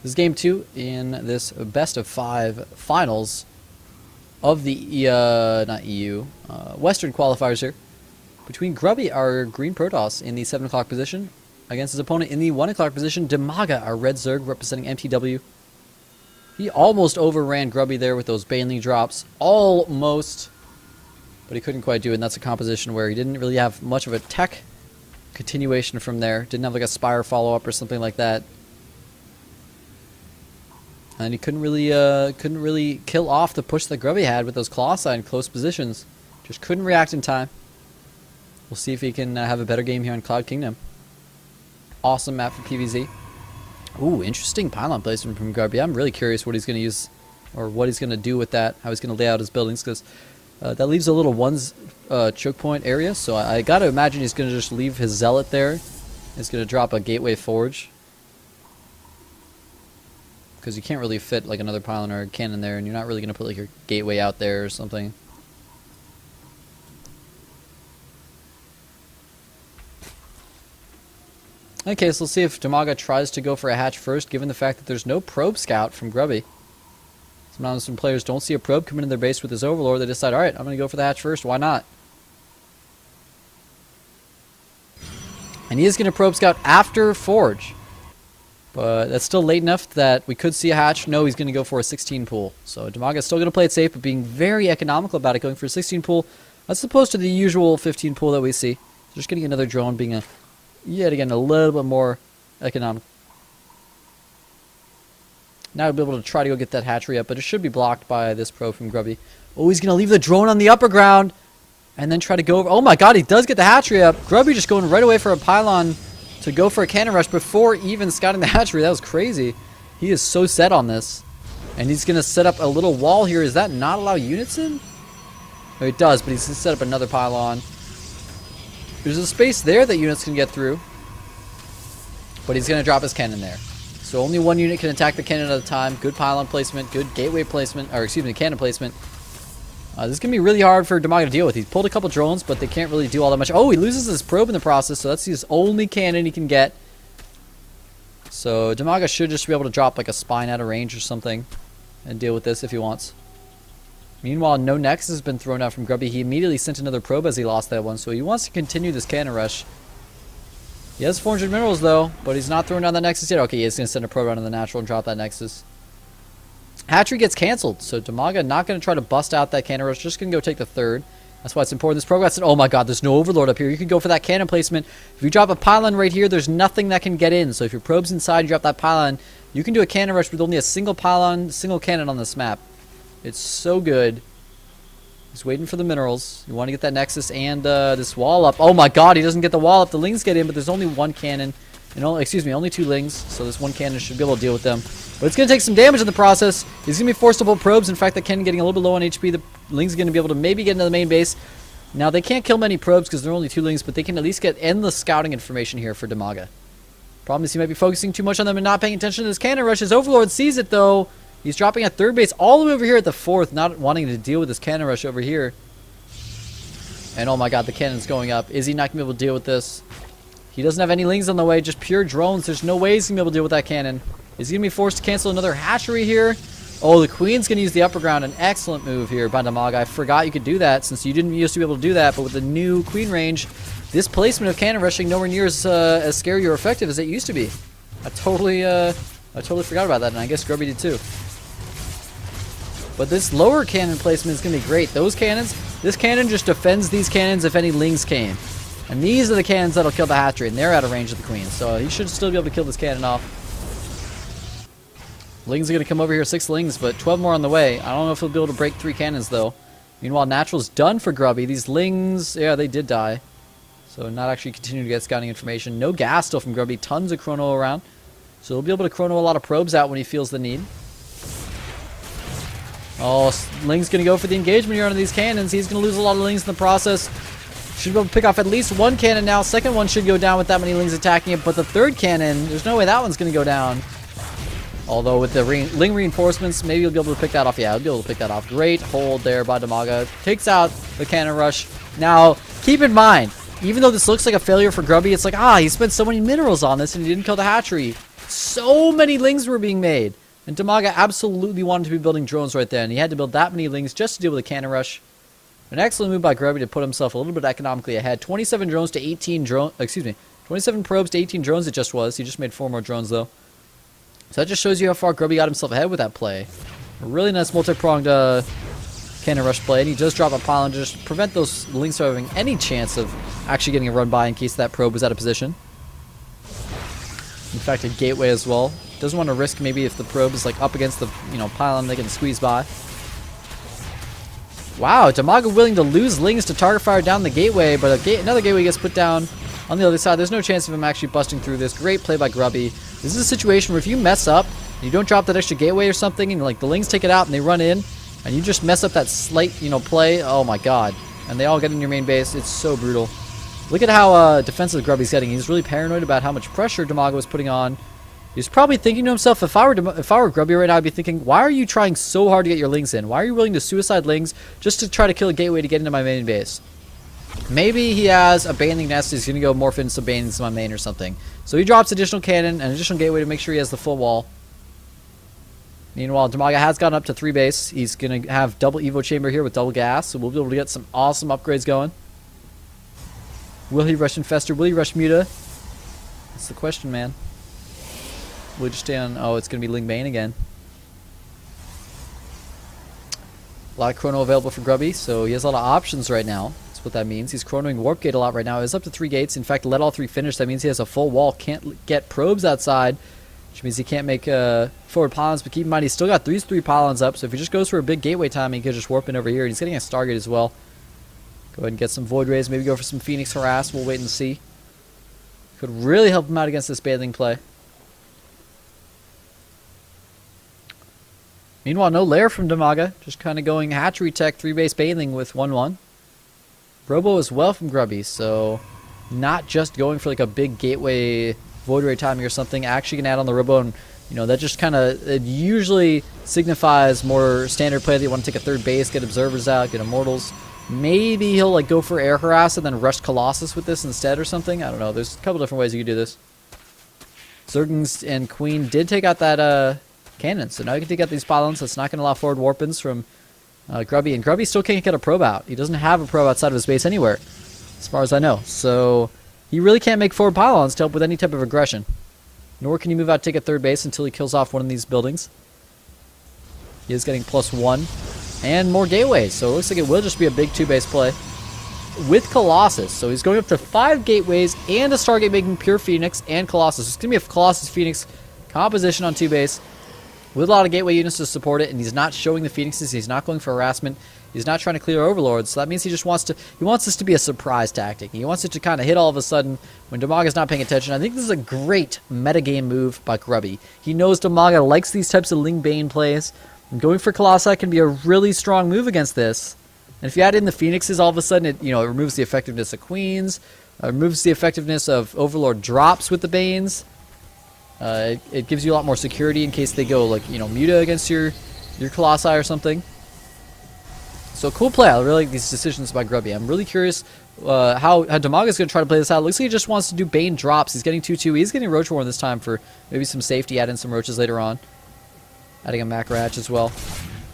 This is game 2 in this best of 5 finals of the Western qualifiers here. Between Grubby, our green Protoss, in the 7 o'clock position, against his opponent in the 1 o'clock position, Dimaga, our red Zerg, representing mTW. He almost overran Grubby there with those Baneling drops. Almost. But he couldn't quite do it, and that's a composition where he didn't really have much of a tech continuation from there. Didn't have like a Spire follow-up or something like that. And he couldn't really kill off the push that Grubby had with those Colossi in close positions. Just couldn't react in time. We'll see if he can have a better game here on Cloud Kingdom. Awesome map for PvZ. Ooh, interesting pylon placement from Grubby. I'm really curious what he's going to use, or what he's going to do with that, how he's going to lay out his buildings, because that leaves a little one's choke point area, so I got to imagine he's going to just leave his Zealot there. He's going to drop a Gateway Forge, because you can't really fit like another pylon or a cannon there, and you're not really going to put like your gateway out there or something. Okay, so let's see if Dimaga tries to go for a hatch first, given the fact that there's no probe scout from Grubby. Sometimes when players don't see a probe come into their base with his Overlord, they decide, alright, I'm going to go for the hatch first, why not? And he is going to probe scout after Forge. But that's still late enough that we could see a hatch. No, he's going to go for a 16 pool. So Dimaga's still going to play it safe, but being very economical about it, going for a 16 pool, as opposed to the usual 15 pool that we see. So just getting another drone being yet again a little bit more economic. Now we'll be able to try to go get that hatchery up, but it should be blocked by this probe from Grubby. Oh, he's going to leave the drone on the upper ground and then try to go over. Oh my god, he does get the hatchery up. Grubby just going right away for a pylon to go for a cannon rush before even scouting the hatchery. That was crazy. He is so set on this. And he's going to set up a little wall here. Does that not allow units in? Oh, it does, but he's going to set up another pylon. There's a space there that units can get through. But he's going to drop his cannon there. So only one unit can attack the cannon at a time. Good pylon placement, good gateway placement, or excuse me, cannon placement. This is going to be really hard for Dimaga to deal with. He's pulled a couple drones, but they can't really do all that much. Oh, he loses his probe in the process, so that's his only cannon he can get. So Dimaga should just be able to drop like a spine out of range or something and deal with this if he wants. Meanwhile, no Nexus has been thrown out from Grubby. He immediately sent another probe as he lost that one, so he wants to continue this cannon rush. He has 400 minerals though, but he's not throwing down the Nexus yet. Okay, he's going to send a probe out on the natural and drop that Nexus. Hatchery gets cancelled, so Dimaga not going to try to bust out that cannon rush, just going to go take the third. That's why it's important. This probe got sent. Oh my god, there's no Overlord up here. You can go for that cannon placement. If you drop a pylon right here, there's nothing that can get in. So if your probe's inside, you drop that pylon, you can do a cannon rush with only a single pylon, single cannon on this map. It's so good. He's waiting for the minerals. You want to get that Nexus and this wall up. Oh my god, he doesn't get the wall up. The Lings get in, but there's only one cannon. And only, excuse me, only 2 Lings. So this one cannon should be able to deal with them. But it's going to take some damage in the process. He's going to be forced to pull probes. In fact, the cannon getting a little bit low on HP. The Lings are going to be able to maybe get into the main base. Now, they can't kill many probes because there are only 2 Lings, but they can at least get endless scouting information here for Dimaga. Problem is he might be focusing too much on them and not paying attention to this cannon rush. His Overlord sees it, though. He's dropping at 3rd base all the way over here at the 4th, not wanting to deal with this cannon rush over here. And oh my god, the cannon's going up. Is he not going to be able to deal with this? He doesn't have any Lings on the way, just pure drones. There's no way he's going to be able to deal with that cannon. Is he going to be forced to cancel another hatchery here? Oh, the Queen's going to use the upper ground. An excellent move here by Dimaga. I forgot you could do that since you didn't used to be able to do that. But with the new Queen range, this placement of cannon rushing nowhere near as scary or effective as it used to be. I totally forgot about that, and I guess Grubby did too. But this lower cannon placement is going to be great. Those cannons, this cannon just defends these cannons if any Lings came. And these are the cannons that'll kill the hatchery, and they're out of range of the Queen. So he should still be able to kill this cannon off. Lings are going to come over here, 6 Lings, but 12 more on the way. I don't know if he'll be able to break 3 cannons, though. Meanwhile, Natural's done for Grubby. These Lings, yeah, they did die. So not actually continuing to get scouting information. No gas still from Grubby. Tons of chrono around. So he'll be able to chrono a lot of probes out when he feels the need. Oh, Ling's going to go for the engagement here on these cannons. He's going to lose a lot of Lings in the process. Should be able to pick off at least 1 cannon now. Second one should go down with that many Lings attacking it. But the 3rd cannon, there's no way that one's going to go down. Although with the Ling reinforcements, maybe you'll be able to pick that off. Yeah, I'll be able to pick that off. Great hold there by Dimaga. Takes out the cannon rush. Now, keep in mind, even though this looks like a failure for Grubby, it's like, he spent so many minerals on this and he didn't kill the hatchery. So many lings were being made. And Damaga absolutely wanted to be building drones right there. And he had to build that many lings just to deal with a cannon rush. An excellent move by Grubby to put himself a little bit economically ahead. 27 drones to 18 drones. Excuse me. 27 probes to 18 drones it just was. He just made 4 more drones though. So that just shows you how far Grubby got himself ahead with that play. A really nice multi-pronged cannon rush play. And he does drop a pylon to just prevent those lings from having any chance of actually getting a run by in case that probe was out of position. In fact, a gateway as well. Doesn't want to risk maybe if the probe is like up against the pylon, they can squeeze by. Wow, Damaga willing to lose lings to target fire down the gateway, but another gateway gets put down on the other side. There's no chance of him actually busting through this. Great play by Grubby. This is a situation where if you mess up, you don't drop that extra gateway or something, and like the lings take it out and they run in, and you just mess up that slight play. Oh my god! And they all get in your main base. It's so brutal. Look at how defensive Grubby's getting. He's really paranoid about how much pressure Damaga was putting on. He's probably thinking to himself, if I were Grubby right now, I'd be thinking, why are you trying so hard to get your lings in? Why are you willing to suicide lings just to try to kill a gateway to get into my main base? Maybe he has a baneling nest. He's going to go morph in some banelings in my main or something. So he drops additional cannon and additional gateway to make sure he has the full wall. Meanwhile, Damaga has gotten up to 3 base. He's going to have double Evo chamber here with double gas, so we'll be able to get some awesome upgrades going. Will he rush Infester? Will he rush Muta? That's the question, man. Will he just stay on... Oh, it's going to be Ling Bane again. A lot of chrono available for Grubby, so he has a lot of options right now. That's what that means. He's chronoing Warp Gate a lot right now. He's up to 3 gates. In fact, let all 3 finish. That means he has a full wall. Can't get probes outside, which means he can't make forward pylons. But keep in mind, he's still got these 3 pylons up, so if he just goes for a big gateway time, he could just warp in over here. And he's getting a Stargate as well. Go ahead and get some Void Rays. Maybe go for some Phoenix Harass. We'll wait and see. Could really help him out against this bathing play. Meanwhile, no lair from Damaga. Just kind of going hatchery tech, 3-base bathing with 1-1. Robo as well from Grubby, so not just going for like a big gateway Void Ray timing or something. Actually going to add on the Robo, and that just kind of, it usually signifies more standard play that you want to take a 3rd base, get Observers out, get Immortals. Maybe he'll like go for Air Harass and then rush Colossus with this instead or something. I don't know. There's a couple different ways you could do this. Zergens and Queen did take out that cannon, so now you can take out these pylons. That's not going to allow forward warp-ins from Grubby, and Grubby still can't get a probe out. He doesn't have a probe outside of his base anywhere, as far as I know. So he really can't make forward pylons to help with any type of aggression. Nor can he move out to take a 3rd base until he kills off one of these buildings. He is getting +1. And more gateways, so it looks like it will just be a big 2-base play with Colossus. So he's going up to 5 gateways and a Stargate making pure Phoenix and Colossus. It's going to be a Colossus Phoenix composition on 2-base with a lot of gateway units to support it, and he's not showing the Phoenixes. He's not going for harassment. He's not trying to clear Overlords, so that means he just wants this to be a surprise tactic. He wants it to kind of hit all of a sudden when Damaga's not paying attention. I think this is a great metagame move by Grubby. He knows Damaga likes these types of Ling Bane plays. And going for Colossi can be a really strong move against this. And if you add in the Phoenixes, all of a sudden it removes the effectiveness of Queens, removes the effectiveness of Overlord drops with the Banes. It gives you a lot more security in case they go like Muta against your Colossi or something. So cool play. I really like these decisions by Grubby. I'm really curious how Damaga's going to try to play this out. Looks like he just wants to do Bane drops. He's getting 2-2. He's getting Roach Warren this time for maybe some safety. Add in some Roaches later on. Adding a Macro Hatch as well.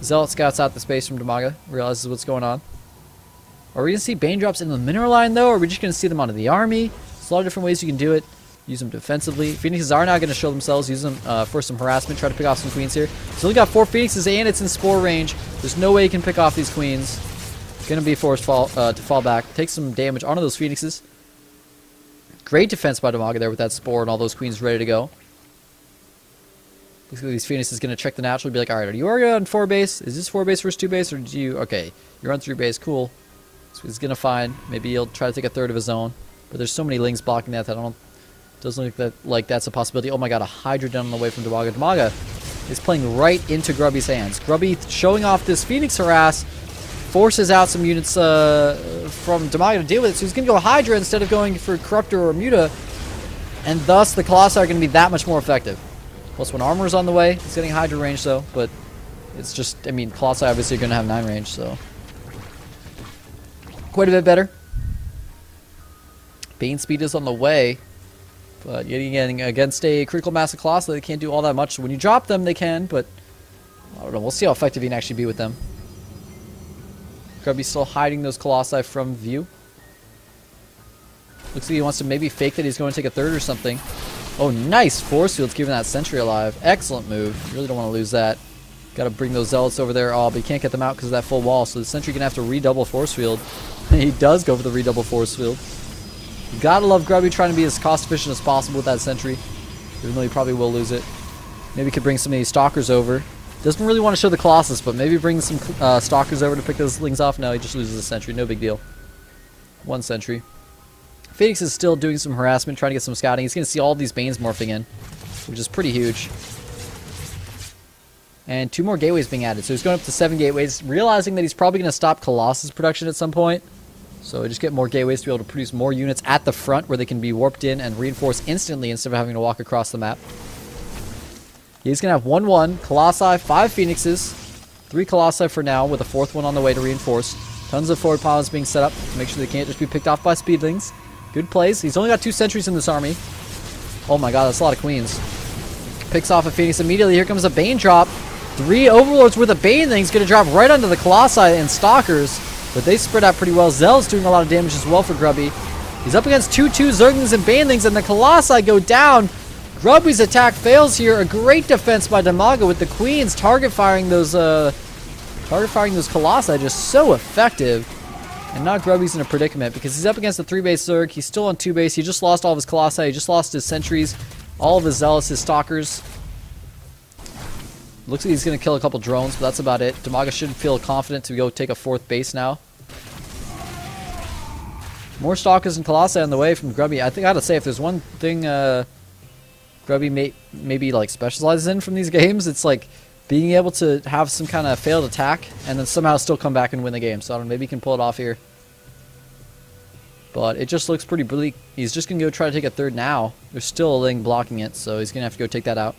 Zealot scouts out the space from Damaga. Realizes what's going on. Are we going to see Bane drops in the mineral line, though? Or are we just going to see them onto the army? There's a lot of different ways you can do it. Use them defensively. Phoenixes are now going to show themselves. Use them for some harassment. Try to pick off some queens here. So we got 4 Phoenixes, and it's in Spore range. There's no way you can pick off these queens. Going to be forced to fall back. Take some damage onto those Phoenixes. Great defense by Damaga there with that Spore and all those queens ready to go. Looks like these Phoenixes going to check the natural and be like, alright, are you already on 4 base? Is this 4 base versus 2 base? Or did you... Okay, you're on 3 base. Cool. So he's going to find... Maybe he'll try to take a 3rd of his own. But there's so many lings blocking that I don't... Doesn't look like that's a possibility. Oh my god, a Hydra down on the way from Damaga. Damaga is playing right into Grubby's hands. Grubby showing off this Phoenix Harass forces out some units from Damaga to deal with it. So he's going to go Hydra instead of going for Corruptor or Muta. And thus the Colossi are going to be that much more effective. +1 armor is on the way. He's getting Hydra range though, but it's just, I mean, Colossi obviously are going to have 9 range, so quite a bit better. Bane speed is on the way. But yet again, against a critical mass of Colossi, they can't do all that much. So when you drop them, they can, but I don't know. We'll see how effective he can actually be with them. Grubby's still hiding those Colossi from view. Looks like he wants to maybe fake that he's going to take a third or something. Oh, nice force fields keeping that sentry alive. Excellent move. Really don't want to lose that. Got to bring those zealots over there. Oh, but you can't get them out because of that full wall. So the sentry going to have to redouble force field. And he does go for the redouble force field. You gotta love Grubby trying to be as cost efficient as possible with that sentry. Even though he probably will lose it. Maybe could bring some of these stalkers over. Doesn't really want to show the Colossus, but maybe bring some stalkers over to pick those lings off. No, he just loses a sentry. No big deal. One sentry. Phoenix is still doing some harassment, trying to get some scouting. He's going to see all these Banes morphing in, which is pretty huge. And 2 more gateways being added. So he's going up to 7 gateways, realizing that he's probably going to stop Colossus production at some point. So just get more gateways to be able to produce more units at the front where they can be warped in and reinforced instantly instead of having to walk across the map. He's going to have 1-1, Colossi, 5 Phoenixes, 3 Colossi for now with a 4th one on the way to reinforce. Tons of forward pylons being set up to make sure they can't just be picked off by speedlings. Good plays. He's only got 2 sentries in this army. Oh my god, that's a lot of queens. Picks off a Phoenix immediately. Here comes a Bane drop. 3 Overlords with a Baneling's going to drop right onto the Colossi and Stalkers. But they spread out pretty well. Zell's doing a lot of damage as well for Grubby. He's up against 2-2 Zerglings and Banelings, and the Colossi go down. Grubby's attack fails here. A great defense by mTwDIMAGA with the Queens target firing those Colossi. Just so effective. And now Grubby's in a predicament because he's up against a 3-base Zerg. He's still on 2-base. He just lost all of his Colossi. He just lost his sentries. All of his Zealots, his Stalkers. Looks like he's going to kill a couple drones, but that's about it. mTwDIMAGA should feel confident to go take a 4th base now. More Stalkers and Colossi on the way from Grubby. I think I gotta say, if there's one thing Grubby maybe like specializes in from these games, it's like being able to have some kind of failed attack and then somehow still come back and win the game. So I don't know, maybe he can pull it off here. But it just looks pretty bleak. He's just going to go try to take a 3rd now. There's still a Ling blocking it, so he's going to have to go take that out.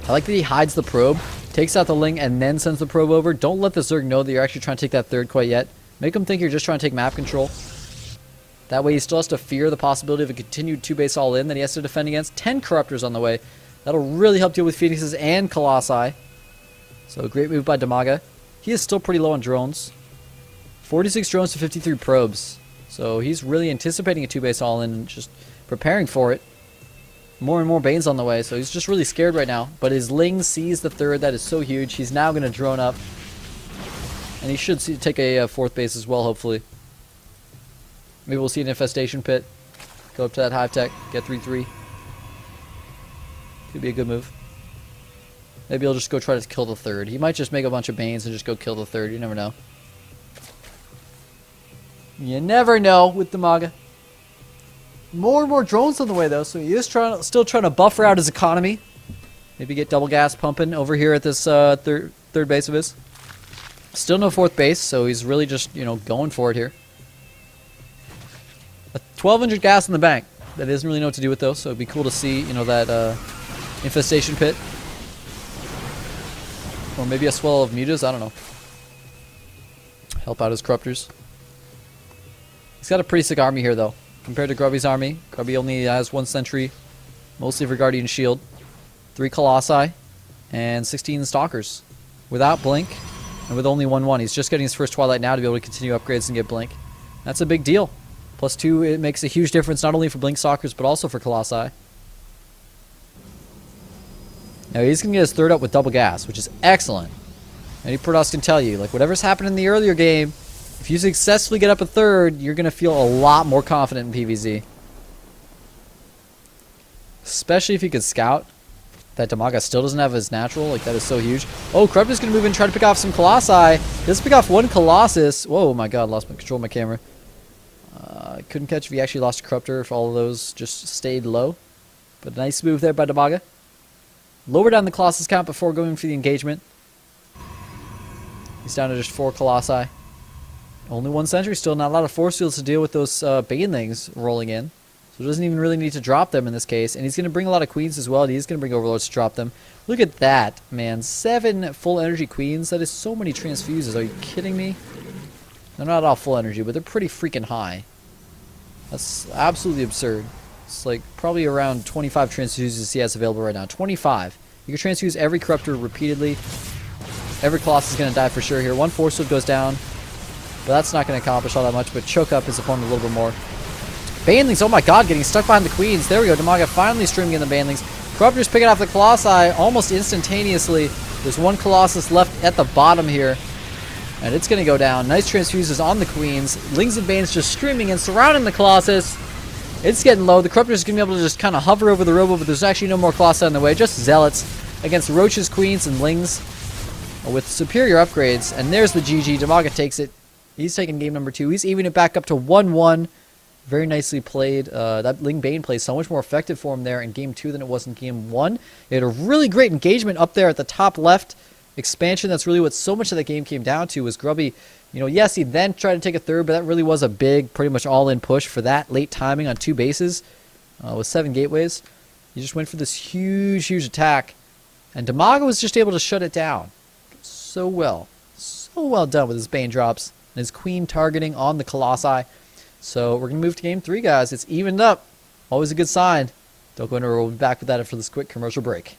I like that he hides the probe, takes out the Ling, and then sends the probe over. Don't let the Zerg know that you're actually trying to take that 3rd quite yet. Make him think you're just trying to take map control. That way he still has to fear the possibility of a continued 2-base all-in that he has to defend against. 10 Corruptors on the way. That'll really help deal with Phoenixes and Colossi. So a great move by mTwDIMAGA. He is still pretty low on drones. 46 drones to 53 probes. So he's really anticipating a 2-base all-in and just preparing for it. More and more Banes on the way, so he's just really scared right now. But his Ling sees the 3rd. That is so huge. He's now going to drone up. And he should take a 4th base as well, hopefully. Maybe we'll see an Infestation Pit. Go up to that Hive Tech. Get 3-3. Could be a good move. Maybe he'll just go try to kill the 3rd. He might just make a bunch of Banes and just go kill the 3rd. You never know. You never know with mTwDIMAGA. More and more drones on the way, though, so he is still trying to buffer out his economy. Maybe get double gas pumping over here at this third base of his. Still no 4th base, so he's really just, going for it here. 1,200 gas in the bank. That doesn't really know what to do with, though, so it'd be cool to see, that Infestation Pit. Or maybe a swell of mutas, I don't know. Help out his Corruptors. He's got a pretty sick army here, though. Compared to Grubby's army, Grubby only has 1 sentry, mostly for Guardian Shield, 3 Colossi, and 16 Stalkers. Without Blink, and with only 1-1. He's just getting his first Twilight now to be able to continue upgrades and get Blink. That's a big deal. +2, it makes a huge difference not only for Blink Stalkers, but also for Colossi. Now he's going to get his 3rd up with double gas, which is excellent. Any Protoss can tell you, like whatever's happened in the earlier game, if you successfully get up a 3rd, you're going to feel a lot more confident in PvZ. Especially if you could scout. That mTwDIMAGA still doesn't have his natural, like that is so huge. Oh, Corruptor's going to move in and try to pick off some Colossi. Let's pick off 1 Colossus. Whoa, my god, lost my control of my camera. I couldn't catch if he actually lost a Corruptor, if all of those just stayed low. But a nice move there by mTwDIMAGA. Lower down the Colossus count before going for the engagement. He's down to just 4 Colossi. Only 1 sentry still, not a lot of force fields to deal with those Banelings rolling in. So he doesn't even really need to drop them in this case. And he's going to bring a lot of Queens as well. And he's going to bring Overlords to drop them. Look at that, man. 7 full energy Queens. That is so many transfuses. Are you kidding me? They're not all full energy, but they're pretty freaking high. That's absolutely absurd. It's like probably around 25 transfuses he has available right now. 25. You can transfuse every corruptor repeatedly. Every Colossus is going to die for sure here. One Force Field goes down. But that's not going to accomplish all that much. But choke up his opponent a little bit more. Banelings, oh my god, getting stuck behind the Queens. There we go. Dimaga finally streaming in the Banelings. Corruptors picking off the Colossi almost instantaneously. There's one Colossus left at the bottom here. And it's going to go down. Nice transfuses on the Queens. Lings and Banes just streaming and surrounding the Colossus. It's getting low. The Corruptors are going to be able to just kind of hover over the Robo, but there's actually no more Colossi in the way. Just Zealots against Roaches, Queens, and Lings with superior upgrades. And there's the GG. Dimaga takes it. He's taking game number 2. He's evening it back up to 1-1. Very nicely played. That Ling Bane play is so much more effective for him there in game 2 than it was in game 1. He had a really great engagement up there at the top left. Expansion, that's really what so much of that game came down to, was Grubby. You know, yes, he then tried to take a third, but that really was a big, pretty much all-in push for that late timing on 2 bases with 7 gateways. He just went for this huge, huge attack, and Dimaga was just able to shut it down so well. So well done with his Bane drops and his Queen targeting on the Colossi. So we're going to move to game 3, guys. It's evened up. Always a good sign. Don't go anywhere. We'll be back with that after this quick commercial break.